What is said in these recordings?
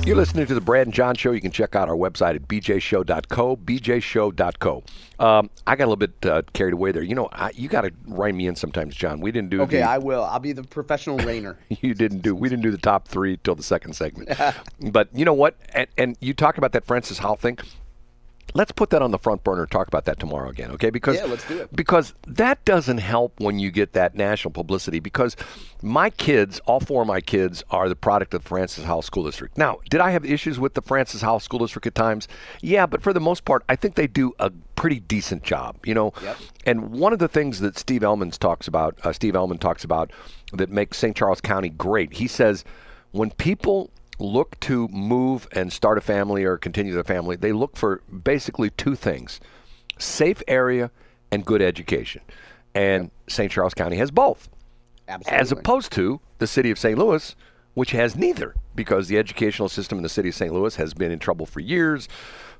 You're listening to the Brad and John Show. You can check out our website at bjshow.co, bjshow.co. I got a little bit carried away there. You know, you got to rein me in sometimes, John. We didn't do Okay, I will. I'll be the professional reiner. We didn't do the top three till the second segment. But you know what? And you talked about that Francis Howell thing. Let's put that on the front burner and talk about that tomorrow again, okay? Because, yeah, let's do it. Because that doesn't help when you get that national publicity, because my kids, all four of my kids, are the product of the Francis Howell School District. Now, did I have issues with the Francis Howell School District at times? Yeah, but for the most part, I think they do a pretty decent job, you know? Yep. And one of the things that Steve Ellman talks about that makes St. Charles County great, he says, when people look to move and start a family or continue their family, they look for basically two things: safe area and good education. And St. Charles County has both. Absolutely. As opposed to the city of St. Louis, which has neither, because the educational system in the city of St. Louis has been in trouble for years.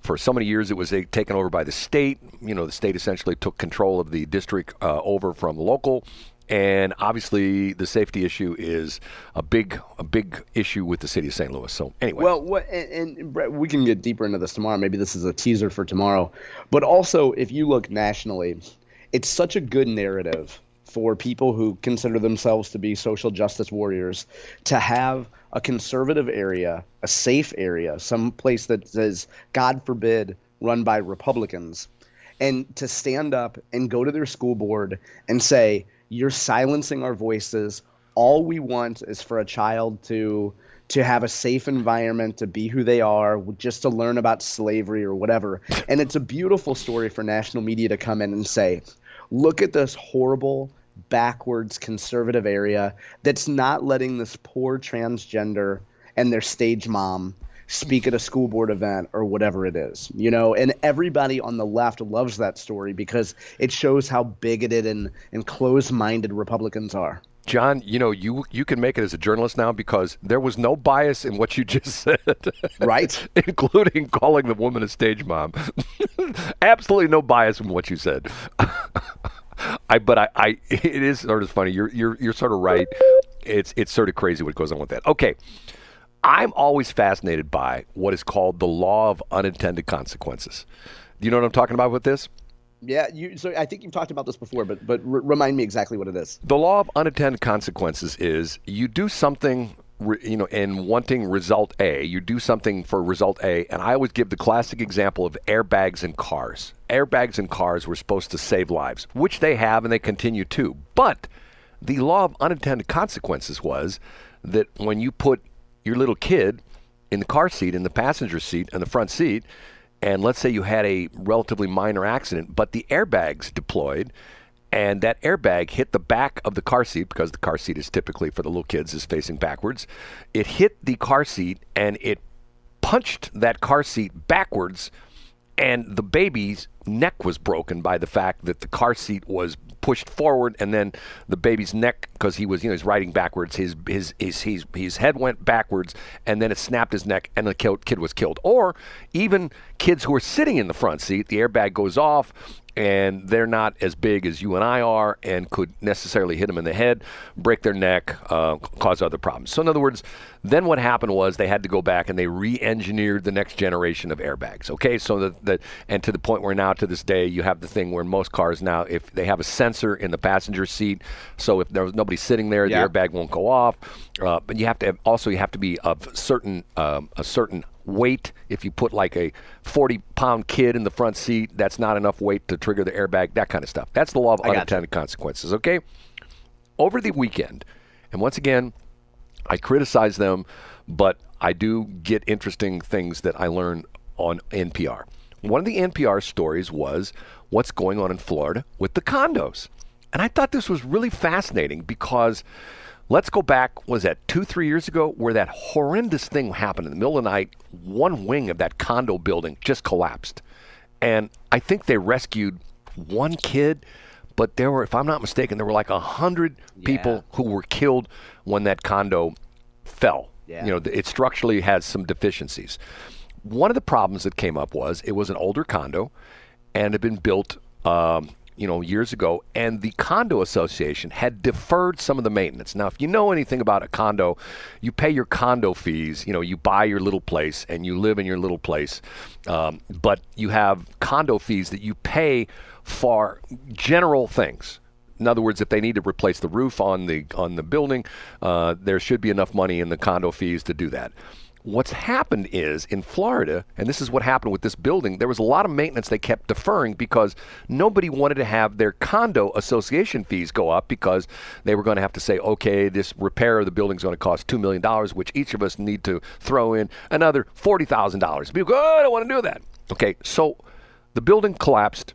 For so many years, it was taken over by the state. You know, the state essentially took control of the district over from local. And obviously, the safety issue is a big issue with the city of St. Louis. So anyway. Well, and Brett, we can get deeper into this tomorrow. Maybe this is a teaser for tomorrow. But also, if you look nationally, it's such a good narrative for people who consider themselves to be social justice warriors to have a conservative area, a safe area, some place that says, God forbid, run by Republicans, and to stand up and go to their school board and say, you're silencing our voices. All we want is for a child to have a safe environment, to be who they are, just to learn about slavery or whatever. And it's a beautiful story for national media to come in and say, look at this horrible, backwards, conservative area that's not letting this poor transgender and their stage mom speak at a school board event or whatever it is, you know, and everybody on the left loves that story because it shows how bigoted and closed-minded Republicans are. John, you know, you can make it as a journalist now because there was no bias in what you just said. Right. Including calling the woman a stage mom. Absolutely no bias in what you said. It is sort of funny. You're sort of right. It's sort of crazy what goes on with that. Okay. I'm always fascinated by what is called the Law of Unintended Consequences. Do you know what I'm talking about with this? Yeah, so I think you've talked about this before, but remind me exactly what it is. The Law of Unintended Consequences is you do something, you know, in wanting result A, you do something for result A, and I always give the classic example of airbags in cars. Airbags in cars were supposed to save lives, which they have and they continue to. But the Law of Unintended Consequences was that when you put your little kid in the car seat, in the passenger seat, in the front seat, and let's say you had a relatively minor accident, but the airbags deployed, and that airbag hit the back of the car seat, because the car seat is typically, for the little kids, is facing backwards. It hit the car seat, and it punched that car seat backwards, and the baby's neck was broken by the fact that the car seat was pushed forward, and then the baby's neck, because he was, you know, he's riding backwards, his head went backwards, and then it snapped his neck, and the kid was killed. Or even kids who are sitting in the front seat, the airbag goes off, and they're not as big as you and I are, and could necessarily hit them in the head, break their neck, cause other problems. So in other words, then what happened was they had to go back and they re-engineered the next generation of airbags. Okay, so and to the point where now to this day you have the thing where in most cars now, if they have a sensor in the passenger seat, so if there was nobody sitting there, the airbag won't go off. But you have to be of a certain weight. If you put like a 40-pound kid in the front seat, that's not enough weight to trigger the airbag, that kind of stuff. That's the Law of Unintended Consequences, okay? Over the weekend, and once again, I criticize them, but I do get interesting things that I learn on NPR. One of the NPR stories was what's going on in Florida with the condos. And I thought this was really fascinating because let's go back, was that 2-3 years ago, where that horrendous thing happened in the middle of the night. One wing of that condo building just collapsed. And I think they rescued one kid, but there were, if I'm not mistaken, there were like 100 people who were killed when that condo fell. Yeah. You know, it structurally has some deficiencies. One of the problems that came up was it was an older condo and had been built years ago, and the condo association had deferred some of the maintenance. Now, if you know anything about a condo, you pay your condo fees. You buy your little place and you live in your little place, but you have condo fees that you pay for general things. In other words, if they need to replace the roof on the building, there should be enough money in the condo fees to do that. What's happened is in Florida, and this is what happened with this building, there was a lot of maintenance they kept deferring because nobody wanted to have their condo association fees go up because they were going to have to say, okay, this repair of the building is going to cost $2 million, which each of us need to throw in another $40,000. People go, oh, I don't want to do that. Okay, so the building collapsed.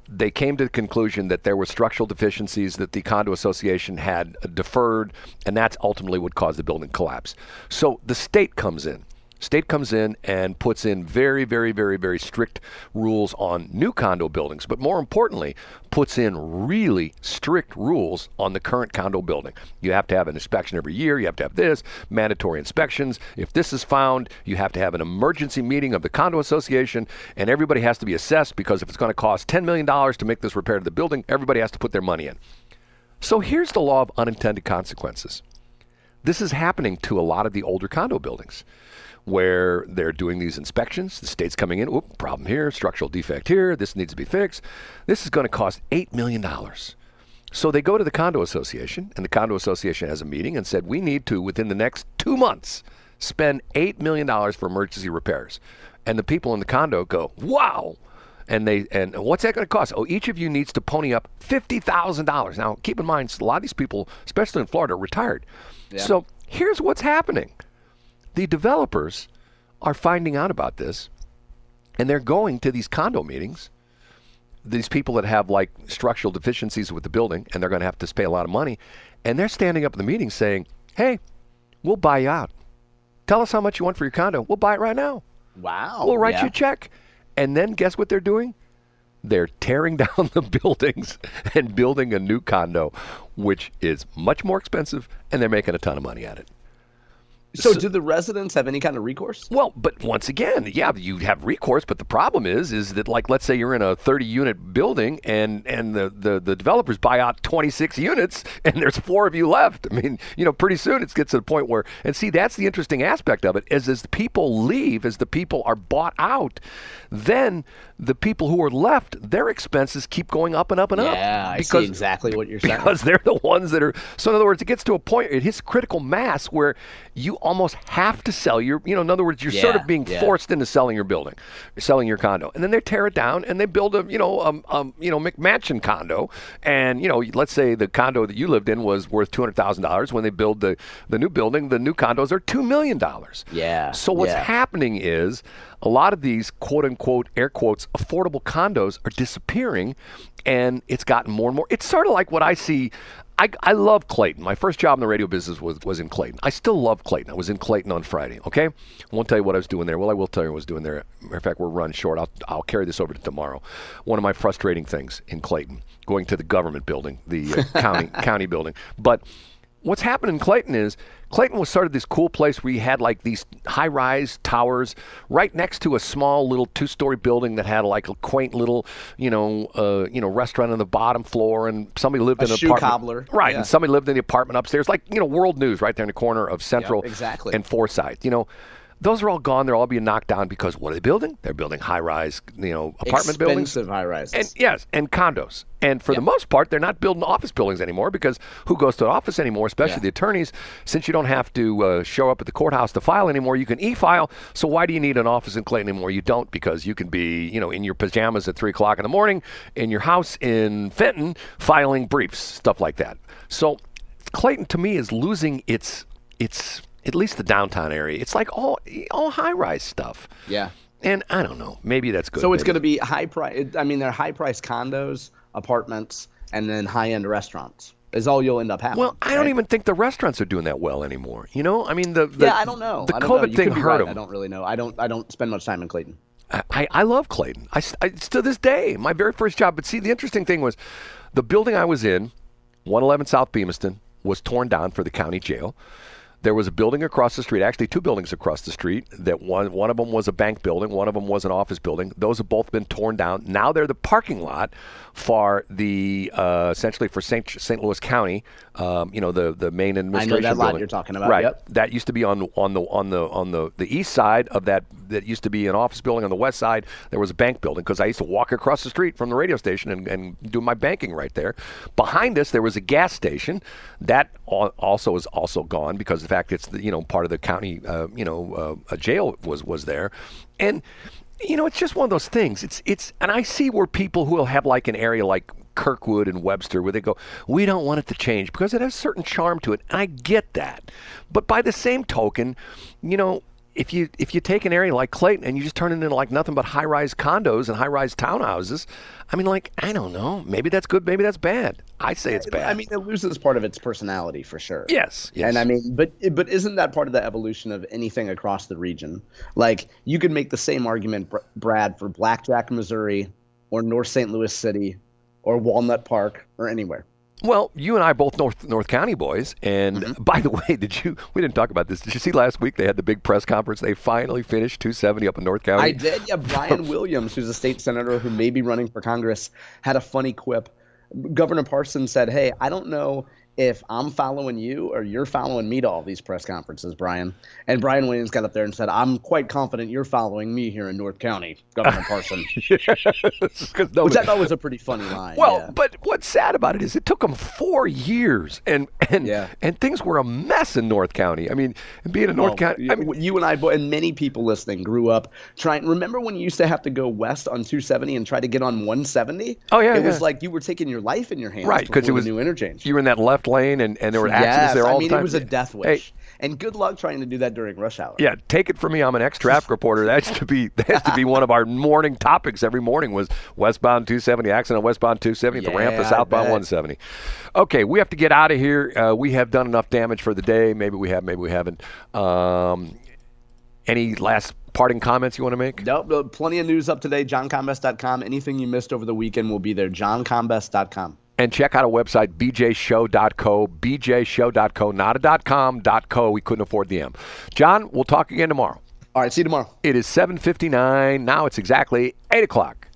They came to the conclusion that there were structural deficiencies that the condo association had deferred, and that's ultimately what caused the building collapse. So the state comes in. State comes in and puts in very, very, very, very strict rules on new condo buildings, but more importantly, puts in really strict rules on the current condo building. You have to have an inspection every year. You have to have this, mandatory inspections. If this is found, you have to have an emergency meeting of the condo association, and everybody has to be assessed because if it's going to cost $10 million to make this repair to the building, everybody has to put their money in. So here's the law of unintended consequences. This is happening to a lot of the older condo buildings, where they're doing these inspections. The state's coming in, oop, problem here, structural defect here, this needs to be fixed. This is going to cost $8 million. So they go to the condo association, and the condo association has a meeting and said, we need to, within the next 2 months, spend $8 million for emergency repairs. And the people in the condo go, wow. And what's that going to cost? Oh, each of you needs to pony up $50,000. Now, keep in mind, a lot of these people, especially in Florida, are retired. Yeah. So here's what's happening. The developers are finding out about this, and they're going to these condo meetings, these people that have like structural deficiencies with the building, and they're going to have to pay a lot of money, and they're standing up in the meeting saying, hey, we'll buy you out. Tell us how much you want for your condo. We'll buy it right now. Wow. We'll write you a check. And then guess what they're doing? They're tearing down the buildings and building a new condo, which is much more expensive, and they're making a ton of money at it. So do the residents have any kind of recourse? Well, but once again, yeah, you have recourse, but the problem is that, like, let's say you're in a 30-unit building and the developers buy out 26 units and there's 4 of you left. I mean, pretty soon it gets to the point where, and see, that's the interesting aspect of it, is as the people leave, as the people are bought out, then the people who are left, their expenses keep going up and up and up. Yeah, I see exactly what you're saying. Because they're the ones that are, so in other words, it gets to a point, it hits critical mass where you almost have to sell your, in other words, you're sort of being forced into selling your building, selling your condo. And then they tear it down and they build a, McMansion condo. And, let's say the condo that you lived in was worth $200,000. When they build the new building, the new condos are $2 million. Yeah. So what's happening is a lot of these quote unquote, air quotes, affordable condos are disappearing, and it's gotten more and more. It's sort of like what I see. I love Clayton. My first job in the radio business was in Clayton. I still love Clayton. I was in Clayton on Friday, okay? I won't tell you what I was doing there. Well, I will tell you what I was doing there. Matter of fact, we're run short. I'll carry this over to tomorrow. One of my frustrating things in Clayton, going to the government building, the county building. But what's happened in Clayton is Clayton was sort of this cool place where you had like these high-rise towers right next to a small little 2-story building that had like a quaint little, restaurant on the bottom floor, and somebody lived in an apartment. Cobbler. Right, and somebody lived in the apartment upstairs, like, World News right there in the corner of Central and Forsyth. Those are all gone. They're all being knocked down because what are they building? They're building high-rise, apartment buildings. Expensive high-rises. And yes, and condos. And for the most part, they're not building office buildings anymore, because who goes to an office anymore, especially the attorneys? Since you don't have to show up at the courthouse to file anymore, you can e-file. So why do you need an office in Clayton anymore? You don't, because you can be, in your pajamas at 3 o'clock in the morning in your house in Fenton filing briefs, stuff like that. So Clayton, to me, is losing its at least the downtown area. It's like all high-rise stuff. Yeah. And I don't know. Maybe that's good. So it's going to be high price. I mean, they're high-price condos, apartments, and then high-end restaurants is all you'll end up having. Well, I don't even think the restaurants are doing that well anymore. I mean, I don't know. The COVID thing hurt them. I don't really know. I don't spend much time in Clayton. I love Clayton. I to this day, my very first job. But see, the interesting thing was the building I was in, 111 South Bemiston, was torn down for the county jail. There was a building across the street, actually two buildings across the street, that one of them was a bank building, one of them was an office building. Those have both been torn down. Now they're the parking lot for the essentially for St. Louis County, the main administration I know that building. lot you're talking about. Right. Yep. That used to be on the east side of that. That used to be an office building. On the west side, there was a bank building, because I used to walk across the street from the radio station and do my banking right there. Behind us, there was a gas station that also is also gone, because of the fact it's part of the county. A jail was there, and it's just one of those things. And I see where people who will have like an area like Kirkwood and Webster, where they go, we don't want it to change because it has a certain charm to it. And I get that. But by the same token, if you take an area like Clayton and you just turn it into like nothing but high-rise condos and high-rise townhouses, I mean, like, I don't know. Maybe that's good. Maybe that's bad. I say it's bad. I mean, it loses part of its personality for sure. Yes. And I mean, but isn't that part of the evolution of anything across the region? Like, you could make the same argument, Brad, for Blackjack, Missouri, or North St. Louis City, or Walnut Park, or anywhere. Well, you and I both North County boys, and by the way, we didn't talk about this. Did you see last week they had the big press conference? They finally finished 270 up in North County. I did, yeah. Brian Williams, who's a state senator who may be running for Congress, had a funny quip. Governor Parsons said, hey, I don't know if I'm following you or you're following me to all these press conferences, Brian. And Brian Williams got up there and said, I'm quite confident you're following me here in North County, Governor Parsons. Which I thought was a pretty funny line. Well, yeah. But what's sad about it is it took them 4 years, and things were a mess in North County. I mean, being in North County. I mean, you and I, and many people listening, grew up trying. Remember when you used to have to go west on 270 and try to get on 170? Oh, yeah. It was like you were taking your life in your hands, right? Because it was the new interchange. You were in that left lane, and there were accidents there all the time. It was a death wish. Hey, and good luck trying to do that during rush hour. Yeah, take it from me. I'm an ex-traffic reporter. That used to be one of our morning topics every morning was westbound 270, accident on westbound 270 at the ramp of southbound 170. Okay, we have to get out of here. We have done enough damage for the day. Maybe we have, maybe we haven't. Any last parting comments you want to make? Nope, plenty of news up today. JohnCombest.com. Anything you missed over the weekend will be there. JohnCombest.com. And check out our website, bjshow.co, bjshow.co, not a .com, .co. We couldn't afford the M. John, we'll talk again tomorrow. All right, see you tomorrow. It is 7:59. Now it's exactly 8 o'clock.